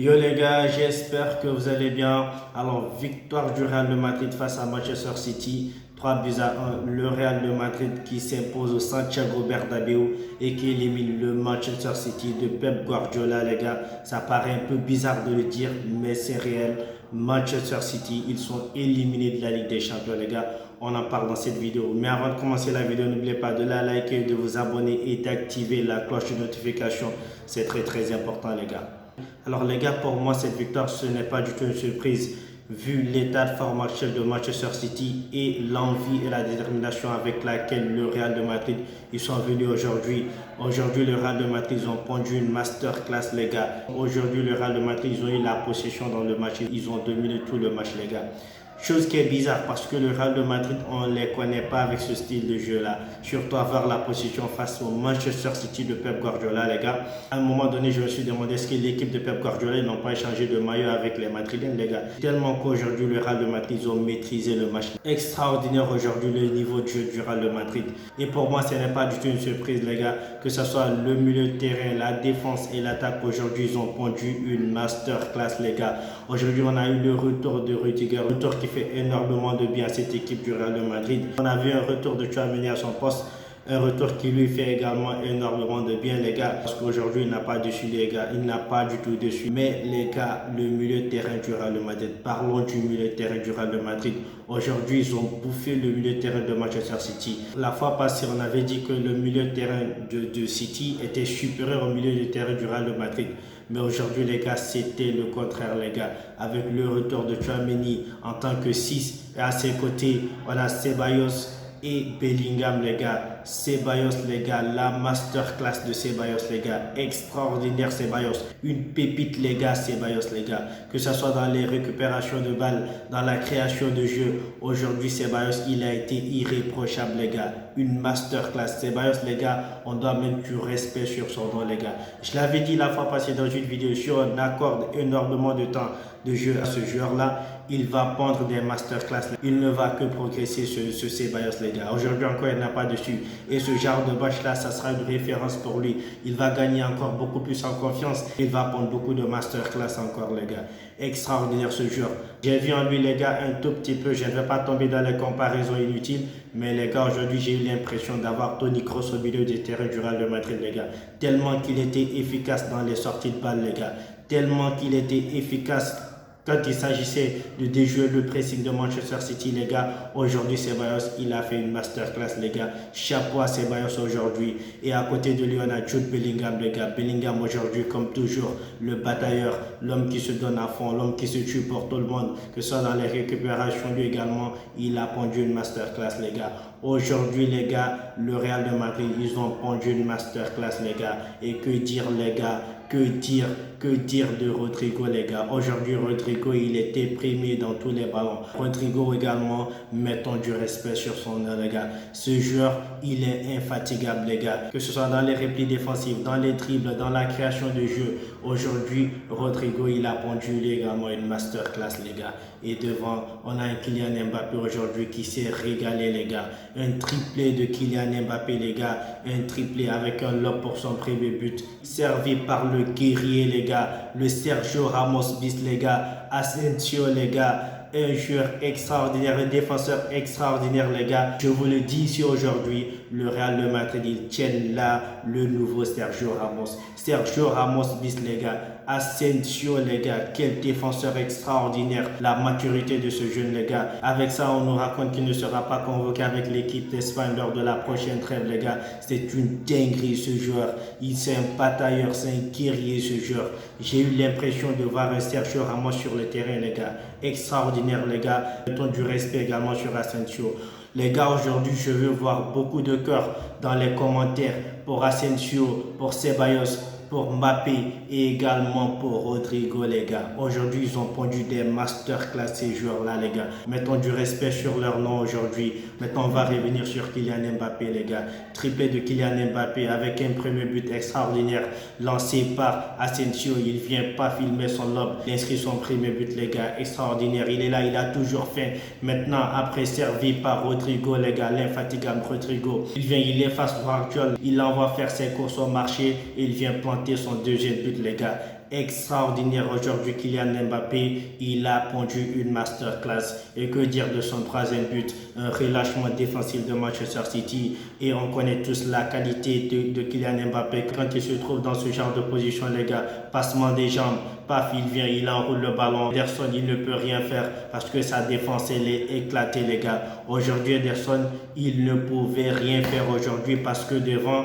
Yo les gars, j'espère que vous allez bien. Alors, victoire du Real de Madrid face à Manchester City, 3 buts à 1. Le Real de Madrid qui s'impose au Santiago Bernabéu et qui élimine le Manchester City de Pep Guardiola, les gars. Ça paraît un peu bizarre de le dire, mais c'est réel. Manchester City, ils sont éliminés de la Ligue des Champions, les gars. On en parle dans cette vidéo. Mais avant de commencer la vidéo, n'oubliez pas de la liker, de vous abonner et d'activer la cloche de notification. C'est très important, les gars. Alors les gars, pour moi, cette victoire, ce n'est pas du tout une surprise vu l'état de forme actuel de Manchester City et l'envie et la détermination avec laquelle le Real de Madrid, ils sont venus aujourd'hui. Aujourd'hui, le Real de Madrid, ils ont pondu une masterclass, les gars. Aujourd'hui, le Real de Madrid, ils ont eu la possession dans le match. Ils ont dominé tout le match, les gars. Chose qui est bizarre parce que le Real de Madrid, on ne les connaît pas avec ce style de jeu-là. Surtout avoir la position face au Manchester City de Pep Guardiola, les gars. À un moment donné, je me suis demandé est-ce que l'équipe de Pep Guardiola, ils n'ont pas échangé de maillot avec les Madrilènes, les gars. Tellement qu'aujourd'hui, le Real de Madrid, ils ont maîtrisé le match. Extraordinaire aujourd'hui le niveau de jeu du Real de Madrid. Et pour moi, ce n'est pas du tout une surprise, les gars. Que ce soit le milieu de terrain, la défense et l'attaque, aujourd'hui, ils ont pondu une masterclass, les gars. Aujourd'hui, on a eu le retour de Rudiger, retour qui fait énormément de bien à cette équipe du Real de Madrid. On a vu un retour de Tchouaméni à son poste, un retour qui lui fait également énormément de bien, les gars, parce qu'aujourd'hui il n'a pas dessus, les gars, il n'a pas du tout dessus. Mais les gars, le milieu de terrain du Real de Madrid, parlons du milieu de terrain du Real de Madrid. Aujourd'hui, ils ont bouffé le milieu de terrain de Manchester City. La fois passée, on avait dit que le milieu de terrain de City était supérieur au milieu de terrain du Real de Madrid. Mais aujourd'hui, les gars, c'était le contraire, les gars. Avec le retour de Tchouaméni en tant que 6, et à ses côtés, on a Ceballos et Bellingham, les gars. Ceballos, les gars, la masterclass de Ceballos, les gars. Extraordinaire Ceballos. Une pépite, les gars, Ceballos, les gars. Que ce soit dans les récupérations de balles, dans la création de jeu. Aujourd'hui, Ceballos, il a été irréprochable, les gars. Une masterclass. Ceballos, les gars, on doit mettre du respect sur son nom, les gars. Je l'avais dit la fois passée dans une vidéo, si on accorde énormément de temps de jeu à ce joueur-là, il va prendre des masterclass. Il ne va que progresser ce Ceballos, les gars. Aujourd'hui encore, il n'a pas dessus. Et ce genre de match-là, ça sera une référence pour lui. Il va gagner encore beaucoup plus en confiance. Il va prendre beaucoup de masterclass encore, les gars. Extraordinaire ce joueur. J'ai vu en lui, les gars, un tout petit peu. Je ne vais pas tomber dans les comparaisons inutiles. Mais les gars, aujourd'hui, j'ai eu l'impression d'avoir Toni Kroos au milieu du terrain du Real de Madrid, les gars. Tellement qu'il était efficace dans les sorties de balles, les gars. Tellement qu'il était efficace quand il s'agissait de déjouer le pressing de Manchester City, les gars. Aujourd'hui, Ceballos, il a fait une masterclass, les gars. Chapeau à Ceballos aujourd'hui. Et à côté de lui, on a Jude Bellingham, les gars. Bellingham aujourd'hui, comme toujours, le batailleur, l'homme qui se donne à fond, l'homme qui se tue pour tout le monde. Que ce soit dans les récupérations, lui également, il a pondu une masterclass, les gars. Aujourd'hui, les gars, le Real de Madrid, ils ont pondu une masterclass, les gars. Et que dire, les gars? Que dire de Rodrigo, les gars? Aujourd'hui, Rodrigo, il était primé dans tous les ballons. Rodrigo également, mettons du respect sur son nom, les gars. Ce joueur, il est infatigable, les gars. Que ce soit dans les replis défensifs, dans les dribbles, dans la création de jeu. Aujourd'hui, Rodrigo, il a pondu également une masterclass, les gars. Et devant, on a un Kylian Mbappé aujourd'hui qui s'est régalé, les gars. Un triplé de Kylian Mbappé, les gars. Un triplé avec un lob pour son premier but. Servi par le guerrier, les gars. Le Sergio Ramos bis, les gars. Asensio, les gars. Un joueur extraordinaire, un défenseur extraordinaire, les gars. Je vous le dis ici aujourd'hui, le Real de Madrid, ils tiennent là le nouveau Sergio Ramos. Sergio Ramos bis, les gars. Asensio, les gars, quel défenseur extraordinaire. La maturité de ce jeune, les gars. Avec ça, on nous raconte qu'il ne sera pas convoqué avec l'équipe d'Espagne lors de la prochaine trêve, les gars. C'est une dinguerie, ce joueur. C'est un batailleur, c'est un guerrier, ce joueur. J'ai eu l'impression de voir un Sergio Ramos sur le terrain, les gars. Extraordinaire, les gars. Mettons du respect également sur Asensio. Les gars, aujourd'hui, je veux voir beaucoup de cœur dans les commentaires pour Asensio, pour Ceballos, pour Mbappé et également pour Rodrigo, les gars. Aujourd'hui, ils ont pondu des masterclass, ces joueurs-là, les gars. Mettons du respect sur leur nom aujourd'hui. Maintenant, on va revenir sur Kylian Mbappé, les gars. Triplé de Kylian Mbappé avec un premier but extraordinaire lancé par Asensio. Il ne vient pas filmer son lob. Il inscrit son premier but, les gars. Extraordinaire. Il est là, il a toujours faim. Maintenant, après servi par Rodrigo, les gars, l'infatigable Rodrigo. Il vient, il efface Guardiola. Il l'envoie faire ses courses au marché et il vient planter son deuxième but, les gars. extraordinaire aujourd'hui. Kylian Mbappé, il a pondu une masterclass. Et que dire de son troisième but, un relâchement défensif de Manchester City. Et on connaît tous la qualité de Kylian Mbappé quand il se trouve dans ce genre de position, les gars. Passement des jambes, paf, il vient, il enroule le ballon. Ederson, il ne peut rien faire parce que sa défense, elle est éclatée, les gars. Aujourd'hui, Ederson, il ne pouvait rien faire aujourd'hui parce que devant,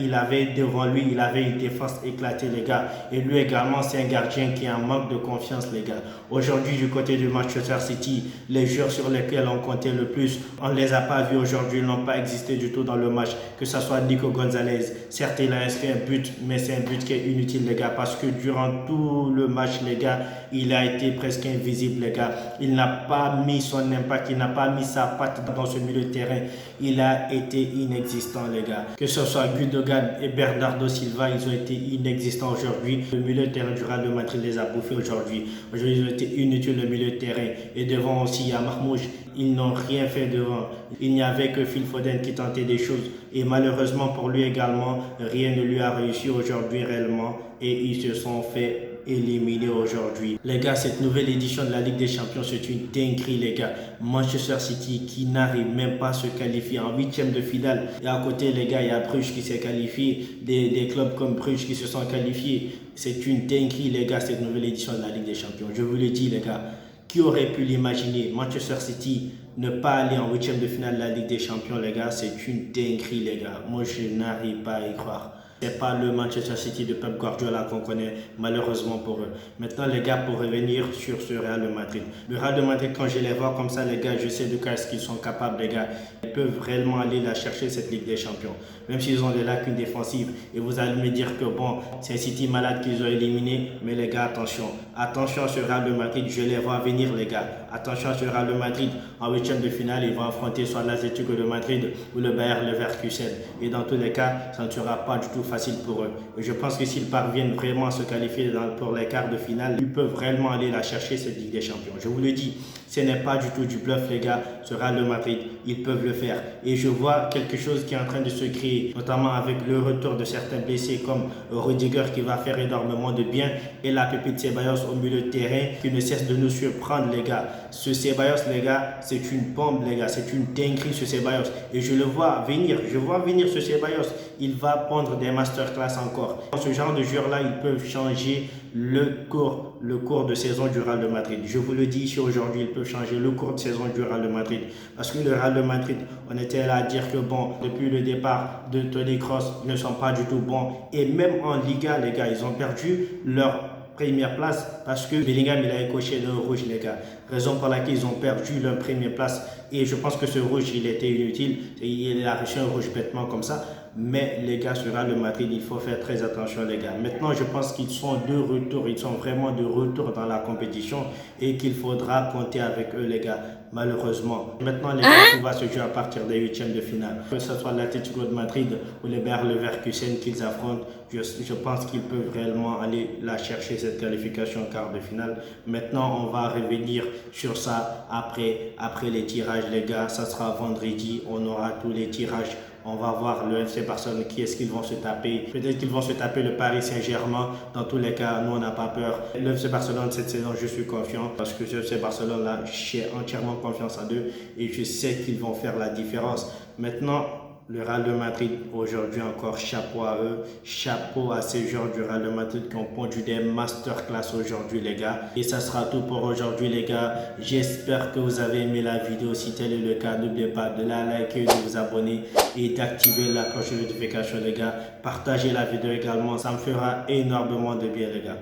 il avait devant lui, il avait une défense éclatée, les gars. Et lui également, c'est un gardien qui a un manque de confiance, les gars. Aujourd'hui, du côté de Manchester City, les joueurs sur lesquels on comptait le plus, on ne les a pas vus aujourd'hui, ils n'ont pas existé du tout dans le match. Que ce soit Nico Gonzalez, certes, il a inscrit un but, mais c'est un but qui est inutile, les gars, parce que durant tout le match, les gars, il a été presque invisible, les gars. Il n'a pas mis son impact, il n'a pas mis sa patte dans ce milieu de terrain. Il a été inexistant, les gars. Que ce soit Gundogan et Bernardo Silva, ils ont été inexistants aujourd'hui. Le milieu de terrain du Real de Madrid les a bouffés aujourd'hui. Aujourd'hui, ils ont été inutiles, le milieu de terrain. Et devant aussi, il y a Marmouche. Ils n'ont rien fait devant. Il n'y avait que Phil Foden qui tentait des choses. Et malheureusement pour lui également, rien ne lui a réussi aujourd'hui réellement. Et ils se sont fait éliminer aujourd'hui. Les gars, cette nouvelle édition de la Ligue des Champions, c'est une dinguerie, les gars. Manchester City qui n'arrive même pas à se qualifier en huitième de finale. Et à côté, les gars, il y a Bruges qui s'est qualifié. Des clubs comme Bruges qui se sont qualifiés. C'est une dinguerie, les gars, cette nouvelle édition de la Ligue des Champions. Je vous le dis, les gars. Qui aurait pu l'imaginer? Manchester City ne pas aller en huitième de finale de la Ligue des Champions, les gars, c'est une dinguerie, les gars. Moi, je n'arrive pas à y croire. C'est pas le Manchester City de Pep Guardiola qu'on connaît, malheureusement pour eux. Maintenant, les gars, pour revenir sur ce Real de Madrid. Le Real de Madrid, quand je les vois comme ça, les gars, je sais de quoi est-ce qu'ils sont capables, les gars. Ils peuvent réellement aller la chercher, cette Ligue des Champions. Même s'ils ont des lacunes défensives. Et vous allez me dire que bon, c'est City malade qu'ils ont éliminé. Mais les gars, attention. Attention à ce Real de Madrid, je les vois venir, les gars. Attention à ce Real de Madrid. En huitième de finale, ils vont affronter soit l'Atlético de Madrid ou le Bayer Leverkusen. Et dans tous les cas, ça ne sera pas du tout facile pour eux. Et je pense que s'ils parviennent vraiment à se qualifier pour les quarts de finale, ils peuvent réellement aller la chercher, cette Ligue des Champions. Je vous le dis, ce n'est pas du tout du bluff, les gars. Ce Real de Madrid, ils peuvent le faire. Et je vois quelque chose qui est en train de se créer, notamment avec le retour de certains blessés comme Rudiger qui va faire énormément de bien et la pépite Ceballos au milieu de terrain qui ne cesse de nous surprendre, les gars. Ce Ceballos, les gars, c'est une bombe, les gars. C'est une dinguerie, ce Ceballos. Et je le vois venir. Je vois venir ce Ceballos. Il va prendre des masterclass encore. Ce genre de joueurs-là, ils peuvent changer le cours de saison du Real de Madrid. Je vous le dis ici aujourd'hui, ils peuvent changer le cours de saison du Real de Madrid. Parce que le Real de Madrid, on était là à dire que bon, depuis le départ de Toni Kroos, ils ne sont pas du tout bons. Et même en Liga, les gars, ils ont perdu leur première place parce que Bellingham il a écoché le rouge, les gars. Raison pour laquelle ils ont perdu leur première place. Et je pense que ce rouge, il était inutile. Il a reçu un rouge bêtement comme ça. Mais les gars, sur le Madrid, il faut faire très attention, les gars. Maintenant, je pense qu'ils sont de retour. Ils sont vraiment de retour dans la compétition et qu'il faudra compter avec eux, les gars. Malheureusement. Maintenant, les gars, tout va se jouer à partir des huitièmes de finale. Que ce soit l'Atlético de Madrid ou les Bayer Leverkusen qu'ils affrontent, je pense qu'ils peuvent réellement aller la chercher, cette qualification en quart de finale. Maintenant, on va revenir sur ça après les tirages, les gars. Ça sera vendredi. On aura tous les tirages. On va voir le FC Barcelone, qui est-ce qu'ils vont se taper. Peut-être qu'ils vont se taper le Paris Saint-Germain. Dans tous les cas, nous, on n'a pas peur. Le FC Barcelone, cette saison, je suis confiant. Parce que ce FC Barcelone, là, j'ai entièrement confiance en eux. Et je sais qu'ils vont faire la différence. Maintenant, le Real de Madrid, aujourd'hui encore, chapeau à eux, chapeau à ces joueurs du Real de Madrid qui ont pondu des masterclass aujourd'hui, les gars. Et ça sera tout pour aujourd'hui, les gars. J'espère que vous avez aimé la vidéo. Si tel est le cas, n'oubliez pas de la liker, de vous abonner et d'activer la cloche de notification, les gars. Partagez la vidéo également, ça me fera énormément de bien, les gars.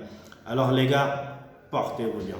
Alors, les gars, portez-vous bien.